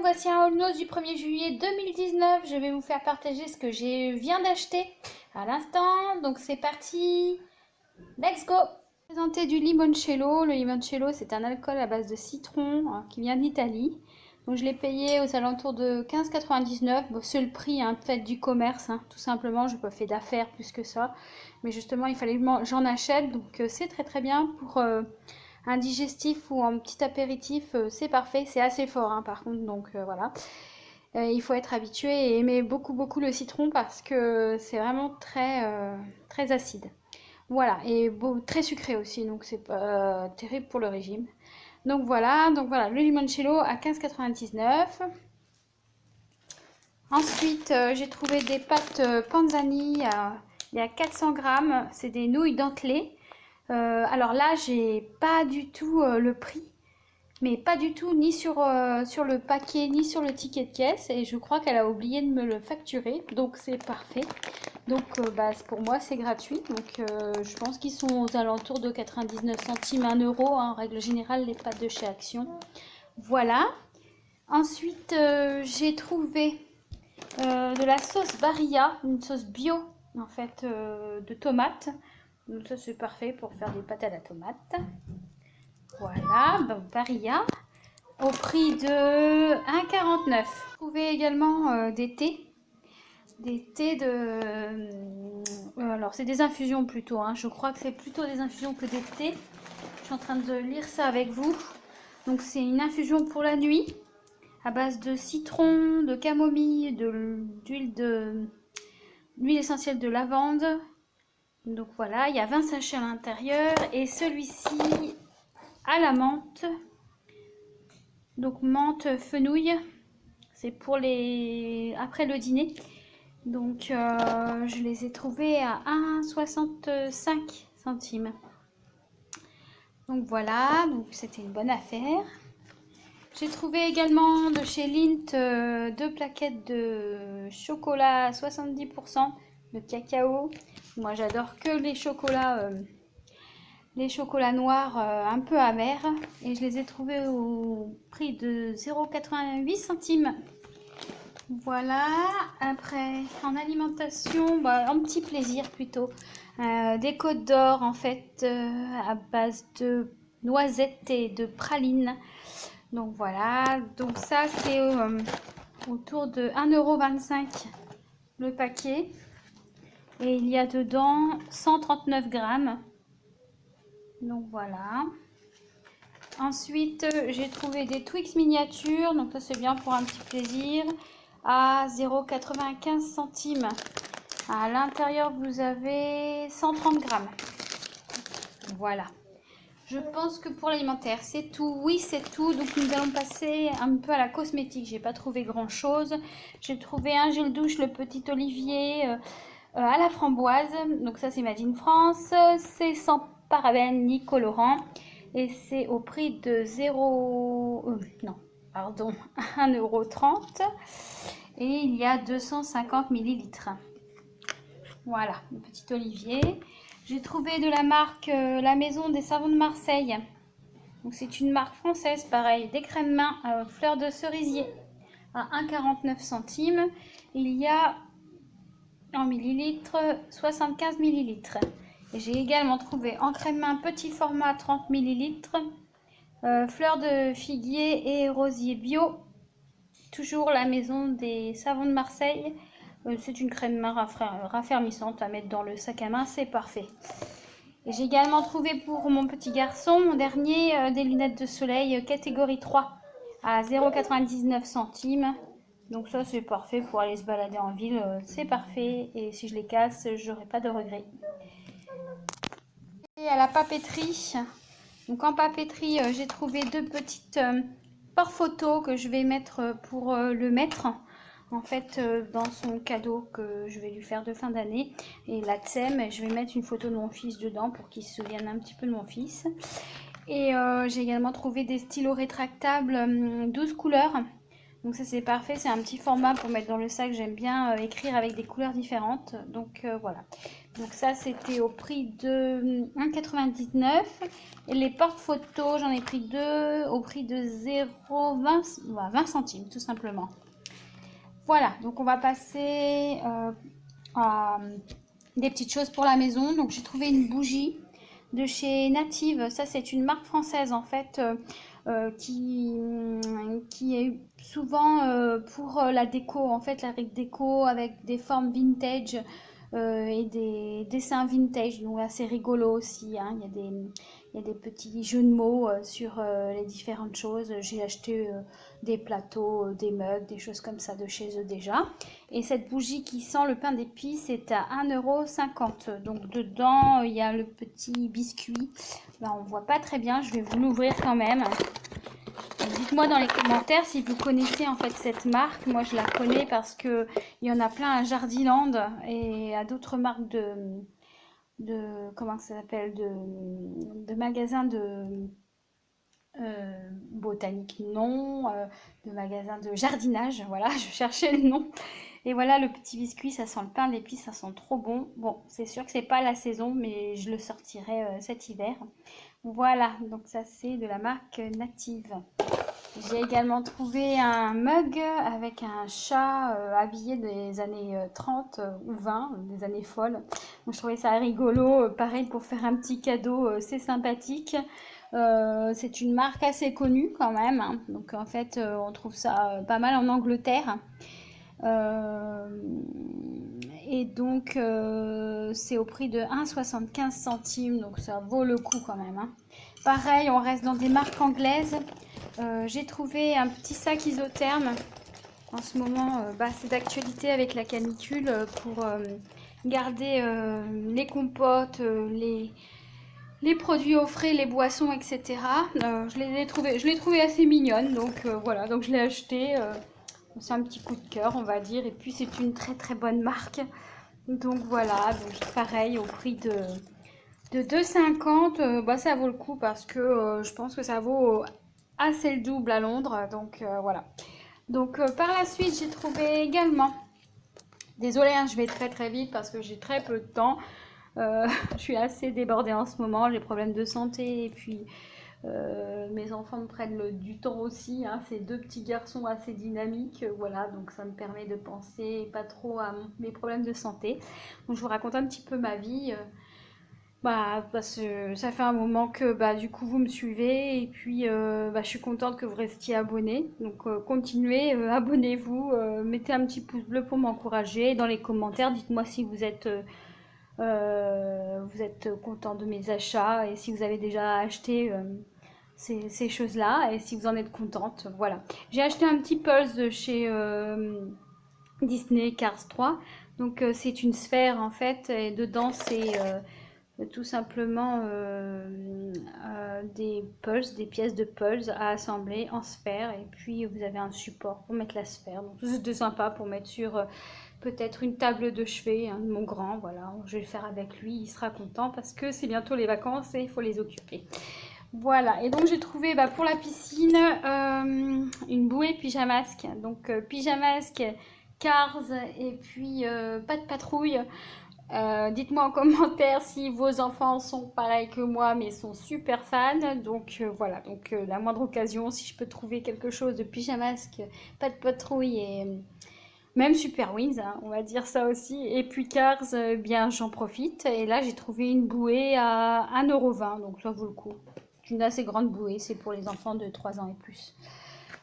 voici un haul news du 1er juillet 2019. Je vais vous faire partager ce que je viens d'acheter à l'instant. Donc c'est parti, let's go! Je vais vous présenter du limoncello. Le limoncello, c'est un alcool à base de citron qui vient d'Italie. Donc je l'ai payé aux alentours de 15,99 €. Bon, c'est le prix fait du commerce, tout simplement. Je n'ai pas fait d'affaires plus que ça. Mais justement, il fallait que j'en achète. Donc c'est très bien pour un digestif ou un petit apéritif. C'est parfait. C'est assez fort par contre. Donc voilà. Il faut être habitué et aimer beaucoup le citron parce que c'est vraiment très acide. Voilà. Et très sucré aussi. Donc c'est pas terrible pour le régime. Donc voilà, le limoncello à 15,99 €. Ensuite, j'ai trouvé des pâtes Panzani, il y a 400 grammes, c'est des nouilles dentelées. Alors là, j'ai pas du tout le prix, mais pas du tout ni sur le paquet ni sur le ticket de caisse. Et je crois qu'elle a oublié de me le facturer, donc c'est parfait. Donc pour moi c'est gratuit, donc je pense qu'ils sont aux alentours de 99 centimes, 1 €, en règle générale les pâtes de chez Action. Voilà. Ensuite j'ai trouvé de la sauce Barilla, une sauce bio en fait de tomates. Donc ça c'est parfait pour faire des pâtes à la tomate. Voilà, donc Barilla au prix de 1,49 €. J'ai trouvé également des thés. Des thés alors c'est des infusions plutôt, je crois que c'est plutôt des infusions que des thés. Je suis en train de lire ça avec vous. Donc c'est une infusion pour la nuit à base de citron, de camomille, d'huile essentielle de lavande. Donc voilà, il y a 20 sachets à l'intérieur et celui-ci à la menthe. Donc menthe fenouil, c'est pour après le dîner. Donc je les ai trouvés à 1,65 centimes. Donc voilà, donc c'était une bonne affaire. J'ai trouvé également de chez Lindt 2 plaquettes de chocolat à 70% de cacao. Moi j'adore que les chocolats noirs un peu amers. Et je les ai trouvés au prix de 0,88 centimes. Voilà, après en alimentation, un petit plaisir plutôt. Des côtes d'or en fait à base de noisettes et de pralines. Donc voilà, donc ça c'est autour de 1,25 € le paquet. Et il y a dedans 139 grammes. Donc voilà. Ensuite, j'ai trouvé des Twix miniatures. Donc ça c'est bien pour un petit plaisir. À 0,95 centimes. À l'intérieur, vous avez 130 grammes. Voilà. Je pense que pour l'alimentaire, c'est tout. Oui, c'est tout. Donc, nous allons passer un peu à la cosmétique. J'ai pas trouvé grand-chose. J'ai trouvé un gel douche, le Petit Olivier, à la framboise. Donc, ça, c'est Made in France. C'est sans parabènes ni colorant. Et c'est au prix de 1,30 €. Et il y a 250 millilitres. Voilà, le Petit Olivier. J'ai trouvé de la marque La Maison des Savons de Marseille. Donc c'est une marque française, pareil, des crèmes main fleurs de cerisier à 1,49 centimes. Il y a en millilitres 75 millilitres. Et j'ai également trouvé en crème main petit format 30 millilitres, fleurs de figuier et rosier bio. Toujours La Maison des Savons de Marseille. C'est une crème main raffermissante à mettre dans le sac à main, c'est parfait. Et j'ai également trouvé pour mon petit garçon, mon dernier, des lunettes de soleil catégorie 3 à 0,99 centimes. Donc ça c'est parfait pour aller se balader en ville, c'est parfait. Et si je les casse, j'aurai pas de regrets. Et à la papeterie, donc en papeterie, j'ai trouvé 2 petites photos que je vais mettre pour le maître. En fait, dans son cadeau que je vais lui faire de fin d'année. Et la thème, je vais mettre une photo de mon fils dedans pour qu'il se souvienne un petit peu de mon fils. Et j'ai également trouvé des stylos rétractables 12 couleurs. Donc ça c'est parfait, c'est un petit format pour mettre dans le sac. J'aime bien écrire avec des couleurs différentes. Donc voilà. Donc ça c'était au prix de 1,99 €. Et les porte-photos, j'en ai pris deux au prix de 20 centimes tout simplement. Voilà, donc on va passer à des petites choses pour la maison. Donc j'ai trouvé une bougie de chez Native. Ça c'est une marque française en fait qui est souvent pour la déco, en fait la déco avec des formes vintage et des dessins vintage, donc assez rigolo aussi, hein. Il y a des petits jeux de mots sur les différentes choses. J'ai acheté des plateaux, des mugs, des choses comme ça de chez eux déjà. Et cette bougie qui sent le pain d'épices est à 1,50 €. Donc dedans, il y a le petit biscuit. Là, on voit pas très bien. Je vais vous l'ouvrir quand même. Dites-moi dans les commentaires si vous connaissez en fait cette marque. Moi, je la connais parce que il y en a plein à Jardiland et à d'autres marques comment ça s'appelle, de magasins de botanique, non, de magasins de jardinage. Voilà, je cherchais le nom. Et voilà le petit biscuit, ça sent le pain d'épices, ça sent trop bon. Bon, c'est sûr que c'est pas la saison, mais je le sortirai cet hiver. Voilà, donc ça c'est de la marque Native. J'ai également trouvé un mug avec un chat habillé des années 30 ou 20, des années folles. Donc je trouvais ça rigolo, pareil pour faire un petit cadeau, c'est sympathique. C'est une marque assez connue quand même, hein. Donc en fait on trouve ça pas mal en Angleterre. Et donc c'est au prix de 1,75 centimes, donc ça vaut le coup quand même, hein. Pareil, on reste dans des marques anglaises. J'ai trouvé un petit sac isotherme. En ce moment, c'est d'actualité avec la canicule pour garder les compotes, les produits au frais, les boissons, etc. Je l'ai trouvé assez mignonne, donc voilà, donc je l'ai acheté. C'est un petit coup de cœur, on va dire. Et puis c'est une très très bonne marque. Donc voilà, donc pareil au prix de 2,50 €. Ça vaut le coup parce que je pense que ça vaut assez le double à Londres. Donc voilà. Donc par la suite, j'ai trouvé également. Désolée, hein, je vais très très vite parce que j'ai très peu de temps. Je suis assez débordée en ce moment, j'ai des problèmes de santé et puis mes enfants me prennent du temps aussi, hein. C'est deux petits garçons assez dynamiques, voilà, donc ça me permet de penser pas trop à mes problèmes de santé. Donc je vous raconte un petit peu ma vie. Parce que ça fait un moment que du coup vous me suivez et puis je suis contente que vous restiez abonnés. Donc continuez, abonnez-vous, mettez un petit pouce bleu pour m'encourager. Dans les commentaires, dites-moi si vous êtes content de mes achats et si vous avez déjà acheté ces choses-là et si vous en êtes contente. Voilà. J'ai acheté un petit Pulse de chez Disney Cars 3. Donc c'est une sphère en fait et dedans c'est tout simplement des pulses, des pièces de pulse à assembler en sphère et puis vous avez un support pour mettre la sphère. Donc c'est sympa pour mettre sur peut-être une table de chevet, hein, de mon grand. Voilà, je vais le faire avec lui, il sera content parce que c'est bientôt les vacances et il faut les occuper. Voilà, et donc j'ai trouvé pour la piscine une bouée pyjamasque. Donc pyjamasque, Cars et puis pas de patrouille. Dites-moi en commentaire si vos enfants sont pareils que moi, mais sont super fans. Donc voilà, donc la moindre occasion, si je peux trouver quelque chose de pyjamasque, pas de patrouille et même Super Wings, hein, on va dire ça aussi. Et puis Cars, bien j'en profite. Et là j'ai trouvé une bouée à 1,20 €, donc ça vaut le coup. Une assez grande bouée, c'est pour les enfants de 3 ans et plus.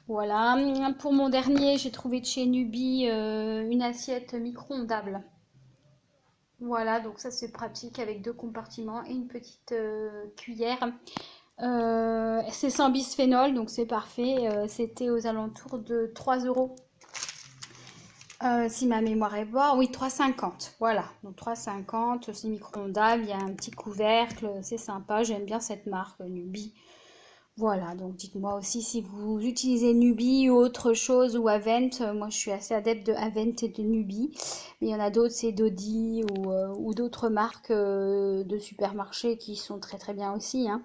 Voilà, pour mon dernier, j'ai trouvé de chez Nubi une assiette micro-ondable. Voilà, donc ça c'est pratique avec deux compartiments et une petite cuillère. C'est sans bisphénol, donc c'est parfait. C'était aux alentours de 3 €. Si ma mémoire est bonne, oui, 3,50. Voilà, donc 3,50, c'est micro-ondable, il y a un petit couvercle, c'est sympa, j'aime bien cette marque Nubi. Voilà, donc dites-moi aussi si vous utilisez Nubi ou autre chose ou Avent. Moi, je suis assez adepte de Avent et de Nubi. Mais il y en a d'autres, c'est Dodi ou d'autres marques de supermarchés qui sont très très bien aussi, hein.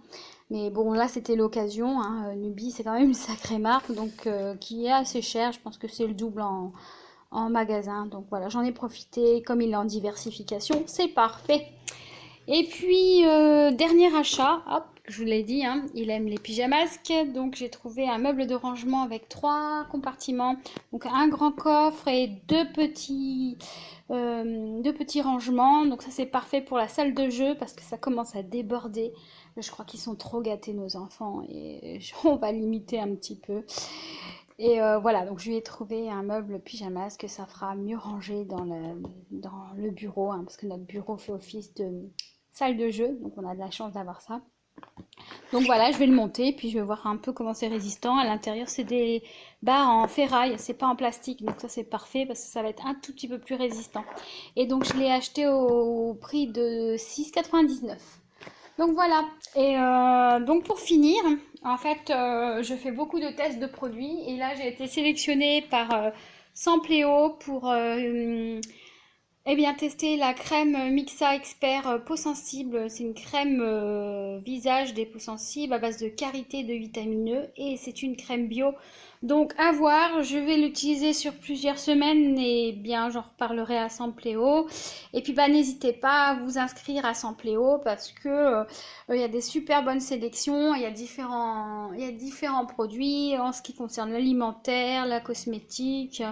Mais bon, là, c'était l'occasion, hein. Nubi, c'est quand même une sacrée marque, donc qui est assez chère. Je pense que c'est le double en magasin. Donc voilà, j'en ai profité. Comme il est en diversification, c'est parfait. Et puis, dernier achat, hop, je vous l'ai dit, hein, il aime les pyjamasques, donc j'ai trouvé un meuble de rangement avec 3 compartiments, donc un grand coffre et deux petits rangements, donc ça c'est parfait pour la salle de jeu parce que ça commence à déborder. Je crois qu'ils sont trop gâtés nos enfants et on va limiter un petit peu. Et voilà, donc je lui ai trouvé un meuble pyjamas que ça fera mieux rangé dans le bureau, hein, parce que notre bureau fait office de salle de jeu, donc on a de la chance d'avoir ça. Donc voilà, je vais le monter, puis je vais voir un peu comment c'est résistant. À l'intérieur, c'est des barres en ferraille, c'est pas en plastique, donc ça c'est parfait parce que ça va être un tout petit peu plus résistant. Et donc je l'ai acheté au prix de 6,99 €. Donc voilà, et donc pour finir, en fait, je fais beaucoup de tests de produits et là j'ai été sélectionnée par Sampléo pour eh bien, tester la crème Mixa Expert peau sensible. C'est une crème visage des peaux sensibles à base de karité et de vitamineux et c'est une crème bio. Donc à voir, je vais l'utiliser sur plusieurs semaines et bien j'en reparlerai à Sampléo. Et puis bah n'hésitez pas à vous inscrire à Sampléo parce que il y a des super bonnes sélections, il y a différents produits en ce qui concerne l'alimentaire, la cosmétique.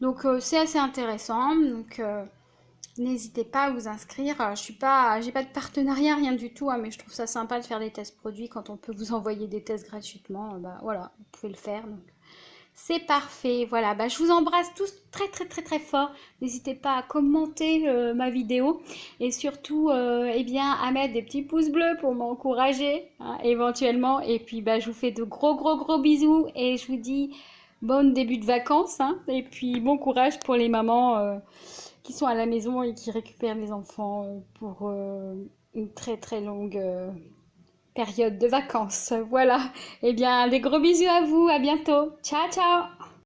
Donc c'est assez intéressant. Donc n'hésitez pas à vous inscrire. J'ai pas de partenariat, rien du tout, hein, mais je trouve ça sympa de faire des tests produits quand on peut vous envoyer des tests gratuitement. Bah voilà, vous pouvez le faire. Donc c'est parfait. Voilà, bah, je vous embrasse tous très très très très fort. N'hésitez pas à commenter ma vidéo et surtout eh bien à mettre des petits pouces bleus pour m'encourager, hein, éventuellement. Et puis bah je vous fais de gros gros gros bisous et je vous dis bon début de vacances, hein, et puis bon courage pour les mamans qui sont à la maison et qui récupèrent les enfants pour une très très longue période de vacances. Voilà. Eh bien, des gros bisous à vous. À bientôt. Ciao, ciao.